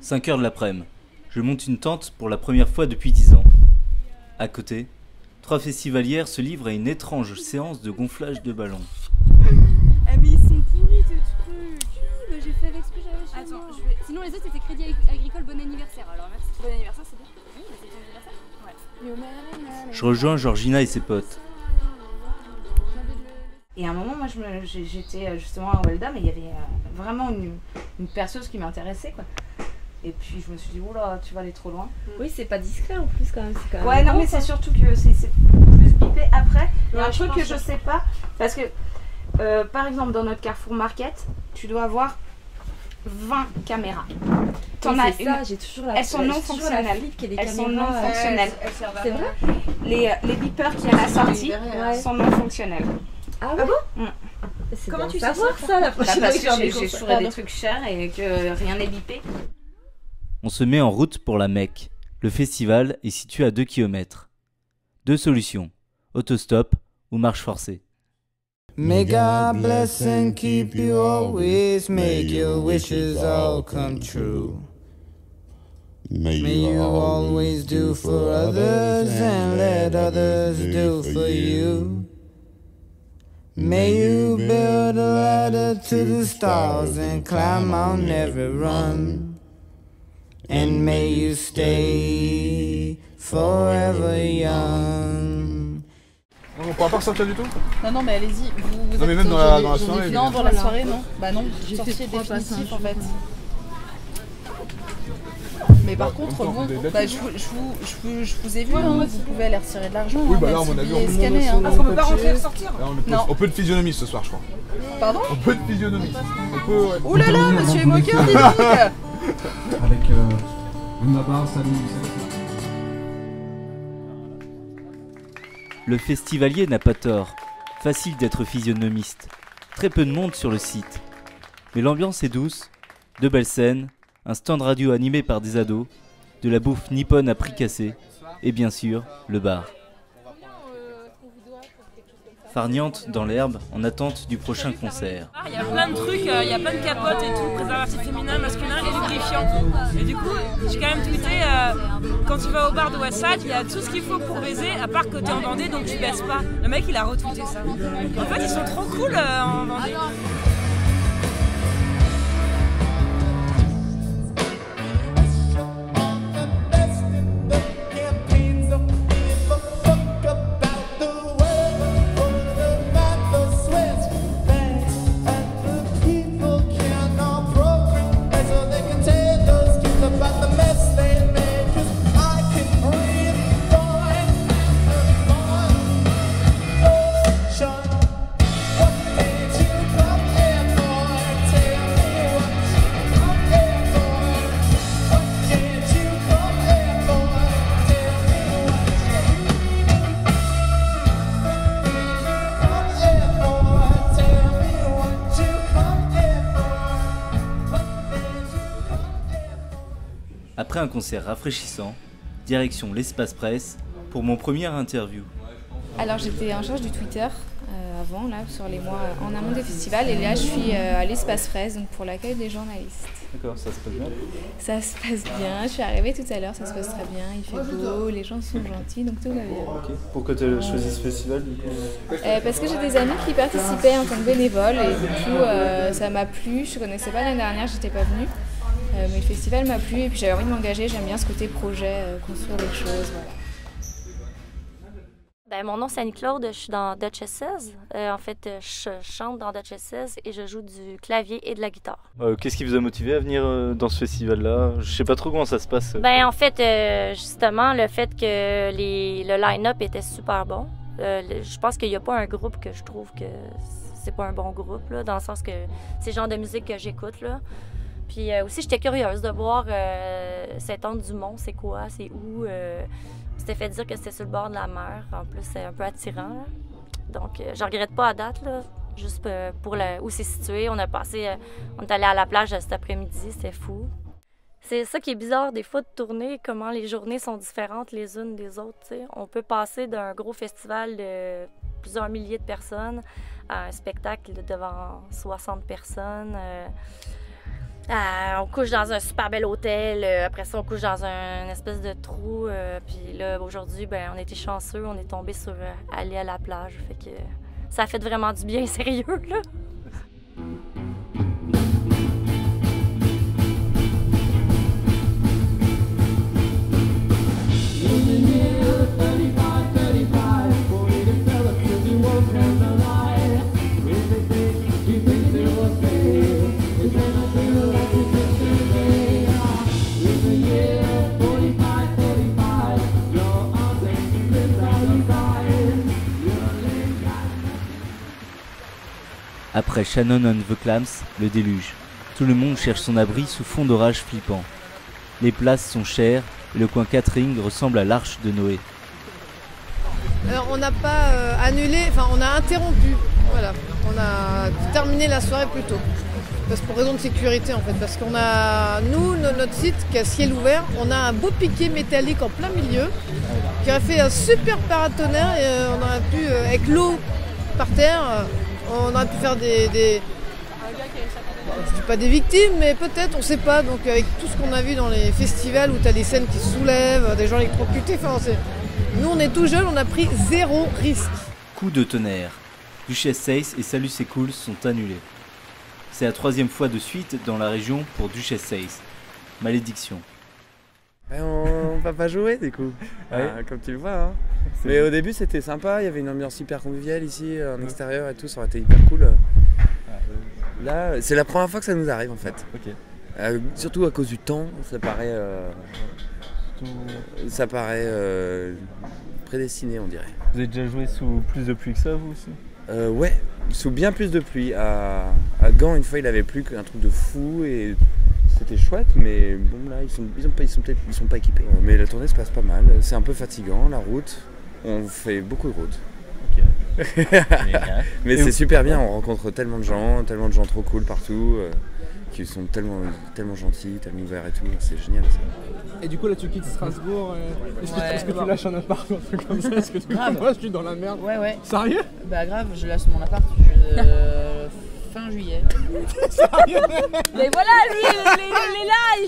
5 heures de l'après-midi. Je monte une tente pour la première fois depuis 10 ans. À côté, 3 festivalières se livrent à une étrange séance de gonflage de ballons. Ah mais ils sont pourris tes trucs. Bah, j'ai fait avec exprès, j'avais chez moi. Sinon les autres c'était Crédit Agricole, bon anniversaire. Alors merci. Bon anniversaire, c'est bien. Oui, c'est ton anniversaire. Ouais. Je rejoins Georgina et ses potes. Et à un moment, moi, j'étais justement à Weldam et il y avait vraiment une perceuse qui m'intéressait, quoi. Et puis je me suis dit, oula, tu vas aller trop loin. Oui, c'est pas discret en plus quand même. C'est quand même ouais, non, mais c'est surtout que c'est plus bipé après. Il y a un truc que je sais pas, parce que par exemple, dans notre Carrefour Market, tu dois avoir 20 caméras. T'en as une. J'ai toujours la. Elles sont non fonctionnelles. Elles sont non fonctionnelles. C'est vrai. Les beepers qu'il y a à la sortie sont non fonctionnels. Ah ouais. Comment tu sais savoir ça la prochaine fois? Parce que j'ai toujours des trucs chers et que rien n'est bipé. On se met en route pour la Mecque. Le festival est situé à 2 km. 2 solutions, autostop ou marche forcée. May God bless and keep you always, make your wishes all come true. May you always do for others and let others do for you. May you build a ladder to the stars and climb on every run. And may you stay forever young. On pourra pas ressortir du tout? Non, mais allez-y. Vous non, mais même dans la soirée? Non, dans la soirée, non. Bah non, sortie définitif en fait. Mais par contre, bon, bah, je vous ai vu, hein, vous pouvez aller retirer de l'argent. Oui, bah là, à mon avis, on scanner. Hein. Parce qu'on peut pas rentrer et ressortir. On peut de physionomie ce soir, je crois. Pardon? On peut de physionomie. On peut, ouais. Ouh là là, monsieur est moqueur, dis donc. Avec une barre, salut. Le festivalier n'a pas tort. Facile d'être physionomiste. Très peu de monde sur le site. Mais l'ambiance est douce, de belles scènes, un stand radio animé par des ados, de la bouffe nippone à prix cassé, et bien sûr, le bar. Farniente dans l'herbe, en attente du prochain concert. Il y a plein de trucs, il y a plein de capotes et tout, préservatifs féminins, masculins et lubrifiants. Et du coup, j'ai quand même tweeté, quand tu vas au bar de Westside, il y a tout ce qu'il faut pour baiser, à part que t'es en Vendée, donc tu baises pas. Le mec, il a retweeté ça. En fait, ils sont trop cool en Vendée. Après un concert rafraîchissant, direction l'Espace Presse pour mon premier interview. Alors j'étais en charge du Twitter avant, là, sur les mois en amont des festivals, et là je suis à l'Espace Presse, donc pour l'accueil des journalistes. D'accord, ça se passe bien? Ça se passe bien, je suis arrivée tout à l'heure, ça se passe très bien, il fait beau, les gens sont gentils, donc tout va bien. Okay. Pourquoi tu as choisi ce festival du coup? Parce que j'ai des amis qui participaient en tant que bénévoles, et du coup ça m'a plu, je ne connaissais pas l'année dernière, j'étais pas venue. Mais le festival m'a plu et puis j'avais envie de m'engager, j'aime bien ce côté projet, construire des choses, voilà. Ben, mon nom c'est Annie-Claude, je suis dans Duchesses. En fait, je chante dans Duchesses et je joue du clavier et de la guitare. Qu'est-ce qui vous a motivé à venir dans ce festival-là? Je sais pas trop comment ça se passe. Ben, en fait, justement, le fait que le line-up était super bon. Je pense qu'il n'y a pas un groupe que je trouve que c'est pas un bon groupe, là, dans le sens que c'est le genre de musique que j'écoute, là. Puis aussi, j'étais curieuse de voir Saint-Anne-du-Mont, c'est quoi, c'est où. C'était fait dire que c'était sur le bord de la mer. En plus, c'est un peu attirant, là. Donc, je regrette pas à date, là. Juste pour où c'est situé. On est allé à la plage cet après-midi, c'était fou. C'est ça qui est bizarre des fois de tourner, comment les journées sont différentes les unes des autres, t'sais. On peut passer d'un gros festival de plusieurs milliers de personnes à un spectacle devant 60 personnes. On couche dans un super bel hôtel, après ça on couche dans une espèce de trou, puis là aujourd'hui on a été chanceux, on est tombé sur aller à la plage, fait que ça a fait vraiment du bien, sérieux là. Après Shannon on the Clams, le déluge. Tout le monde cherche son abri sous fond d'orage flippant. Les places sont chères et le coin catering ressemble à l'arche de Noé. Alors on n'a pas annulé, enfin on a interrompu, voilà. On a terminé la soirée plus tôt. Pour raison de sécurité en fait, parce qu'on a, nous, notre site qui est à ciel ouvert, on a un beau piquet métallique en plein milieu qui aurait fait un super paratonnerre et on aurait pu, avec l'eau par terre, on aurait pu faire je dis pas des victimes, mais peut-être, on sait pas. Donc avec tout ce qu'on a vu dans les festivals où tu as des scènes qui se soulèvent, des gens électrocutés, nous on est tout jeunes, on a pris 0 risque. Coup de tonnerre. Duchesse Seyss et Salut c'est cool sont annulés. C'est la 3e fois de suite dans la région pour Duchesse Seyss. Malédiction. On va pas jouer du coup, comme tu le vois. Hein. Mais au début c'était sympa, il y avait une ambiance hyper conviviale ici, en extérieur et tout, ça aurait été hyper cool. Là, c'est la première fois que ça nous arrive en fait. Okay. Surtout à cause du temps, ça paraît prédestiné on dirait. Vous avez déjà joué sous plus de pluie que ça vous aussi? Ouais, sous bien plus de pluie. À Gand une fois il avait plu qu'un truc de fou et c'était chouette, mais bon là ils sont pas équipés. Mais la tournée se passe pas mal, c'est un peu fatigant la route, on fait beaucoup de route. Okay. Mais c'est super bien, on rencontre tellement de gens trop cool partout, qui sont tellement gentils, tellement ouverts et tout, c'est génial ça. Et du coup là tu quittes Strasbourg, est-ce que tu lâches un appart ou un truc comme ça? Est-ce que tu moi je suis dans la merde? Ouais. Sérieux? Bah grave, je lâche mon appart fin juillet. Sérieux? Mais voilà, lui il est là, il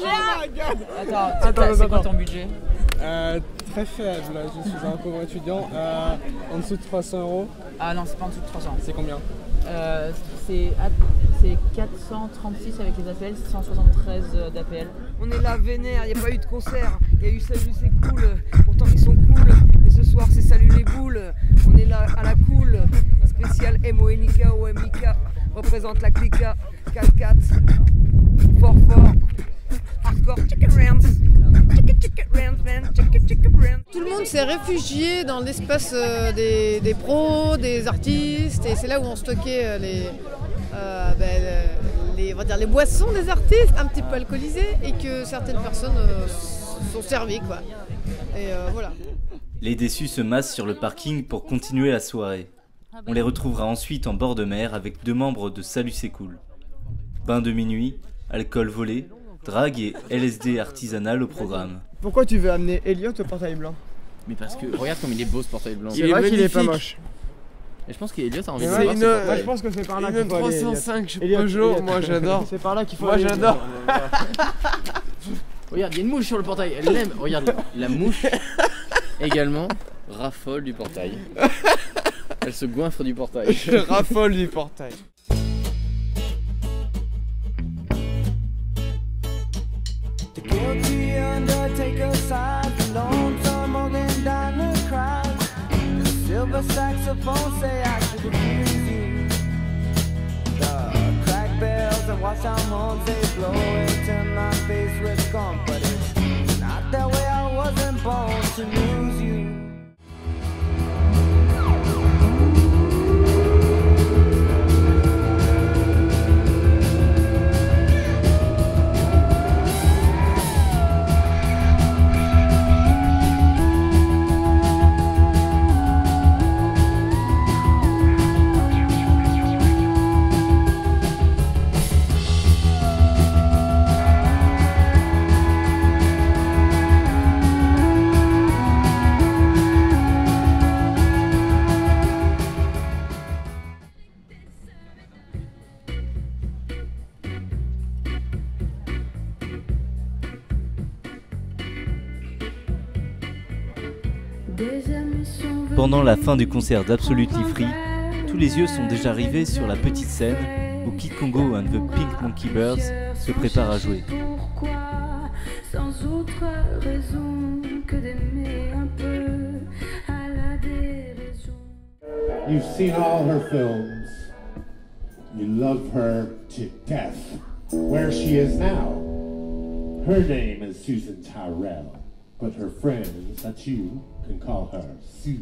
est là. Attends, c'est quoi ton budget? Très faible, là. Je suis un pauvre étudiant, en dessous de 300 €. Ah non, c'est pas en dessous de 300. C'est combien? C'est 436 avec les APL, 173 d'APL. On est là vénère, il n'y a pas eu de concert, il y a eu Salut c'est cool, pourtant ils sont cool, mais ce soir c'est Salut les boules, on est là à la cool, spécial MONIKA ou MIK, représente la clica, 4-4, fort, hardcore, chicken rounds. Tout le monde s'est réfugié dans l'espace des pros, des artistes, et c'est là où on stockait on va dire les boissons des artistes, un petit peu alcoolisées, et que certaines personnes sont servies quoi. Et voilà. Les déçus se massent sur le parking pour continuer la soirée. On les retrouvera ensuite en bord de mer avec 2 membres de Salut c'est cool. Bain de minuit, alcool volé, drague et LSD artisanal au programme. Pourquoi tu veux amener Elliot au portail blanc? Mais parce que regarde comme il est beau ce portail blanc. C'est vrai qu'il est pas moche. Et je pense qu'Elliot a envie de voir ce portail. Moi je pense que c'est par là qu'il faut aller. 305 Peugeot, moi j'adore. C'est par là qu'il faut aller. Moi j'adore. Regarde, il y a une mouche sur le portail, elle l'aime. Regarde, la mouche également raffole du portail. Elle se goinfre du portail. Je raffole du portail. Guilty undertaker sighs, the lonesome organ diner cries. The silver saxophone say I should accuse you. The crack bells and watch our horns they blow into my face with scum, but it's not that way. I wasn't born to lose you. Pendant la fin du concert d'Absolutely Free, tous les yeux sont déjà rivés sur la petite scène où Kid Congo and the Pink Monkey Birds se préparent à jouer. Sans autre raison que d'aimer un peu à la déraison. You've seen all her films. You love her to death. Where she is now, her name is Susan Tyrell, but her friends that you can call her Sue.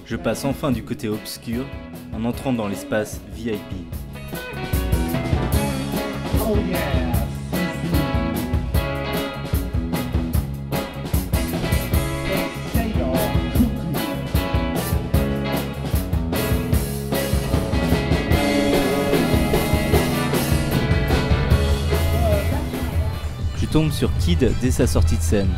Je passe enfin du côté obscur en entrant dans l'espace VIP. Oh yeah. Je tombe sur Kid dès sa sortie de scène.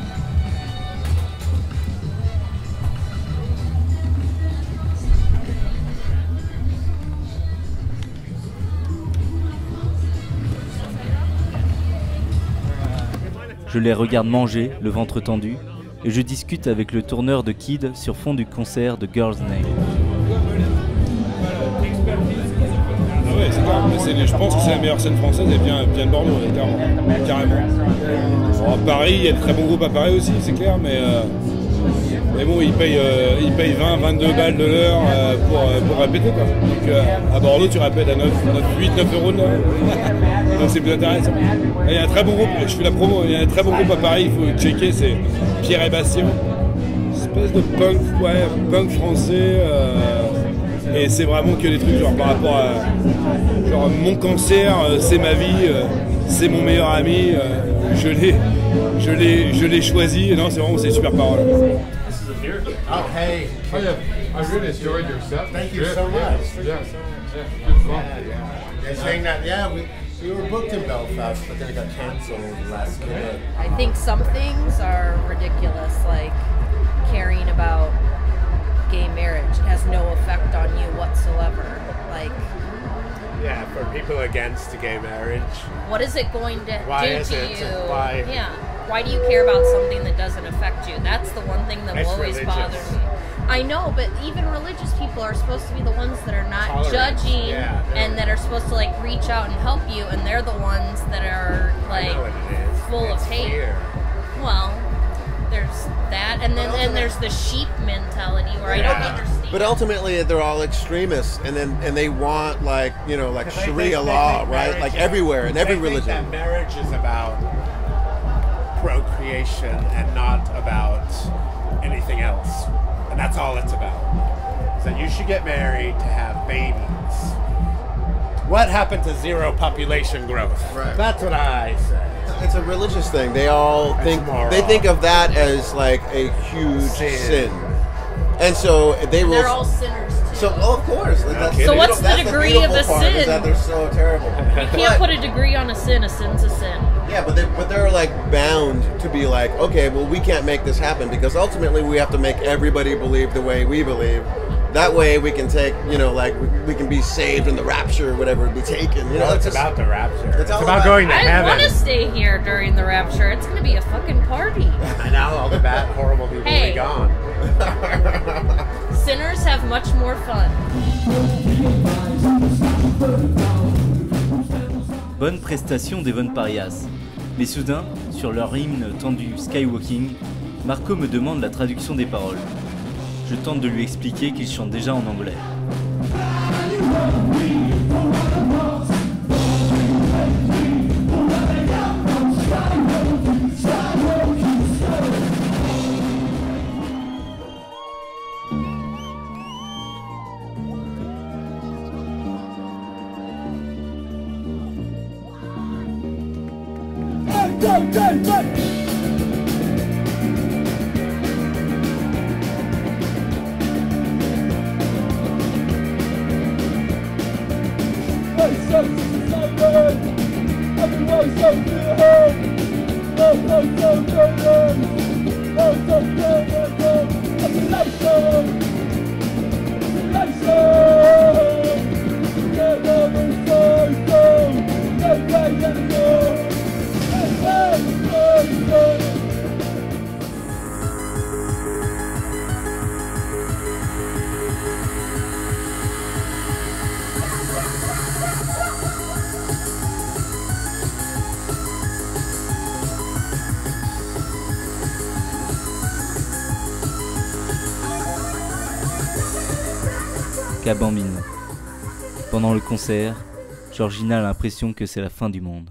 Je les regarde manger, le ventre tendu, et je discute avec le tourneur de Kid sur fond du concert de Girls' Name. Ah ouais, c'est clair. Je pense que c'est la meilleure scène française et bien de Bordeaux, carrément. Bon, à Paris, il y a de très bons groupes à Paris aussi, c'est clair, mais bon, ils payent 20, 22 balles de l'heure pour répéter, quoi. Donc à Bordeaux, tu répètes à 8-9 euros de l'heure. Donc c'est plus intéressant. Il y a un très bon groupe, je fais la promo, il y a un très bon groupe à Paris, il faut checker, c'est Pierre et Bastien. Espèce de punk français. Et c'est vraiment que des trucs genre par rapport à genre mon cancer, c'est ma vie, c'est mon meilleur ami, je l'ai choisi. Et non, c'est vraiment super parole. Oh, hey. Oh, yeah. I really enjoyed your set. Thank you so much. Yeah, good fun. They're saying that, we were booked in Belfast, but then it got cancelled last minute. I think some things are ridiculous, like caring about gay marriage. It has no effect on you whatsoever. Like, yeah, for people against gay marriage. What is it going to do to you? Why? Yeah. Why do you care about something that doesn't affect you? That's the one thing that will always bother me. I know, but even religious people are supposed to be the ones that are not judging and that are supposed to like reach out and help you, and they're the ones that are like full of hate. Fear. Well, there's that, and then there's the sheep mentality where I don't understand. But ultimately, they're all extremists, and they want like Sharia law, right? Like everywhere in every religion. That marriage is about procreation and not about anything else, and that's all it's about. So you should get married to have babies. What happened to zero population growth? Right. That's what I say. It's a religious thing. They all think of that as like a huge sin. And so they're all sinners too. So of course. So what's the degree of a sin? Is that they're so terrible. You can't put a degree on a sin. A sin's a sin. Yeah, but they're like bound to be like, okay, well we can't make this happen because ultimately we have to make everybody believe the way we believe. That way we can take, like we can be saved in the rapture or whatever, be taken. It's about the rapture. It's about going to heaven. I want to stay here during the rapture. It's going to be a fucking party. And now all the bad, horrible people will be gone. Sinners have much more fun. Bonne prestation d'Evon Parias. Mais soudain, sur leur hymne tendu Skywalking, Marco me demande la traduction des paroles. Je tente de lui expliquer qu'il chante déjà en anglais. Kabambine. Pendant le concert, Georgina a l'impression que c'est la fin du monde.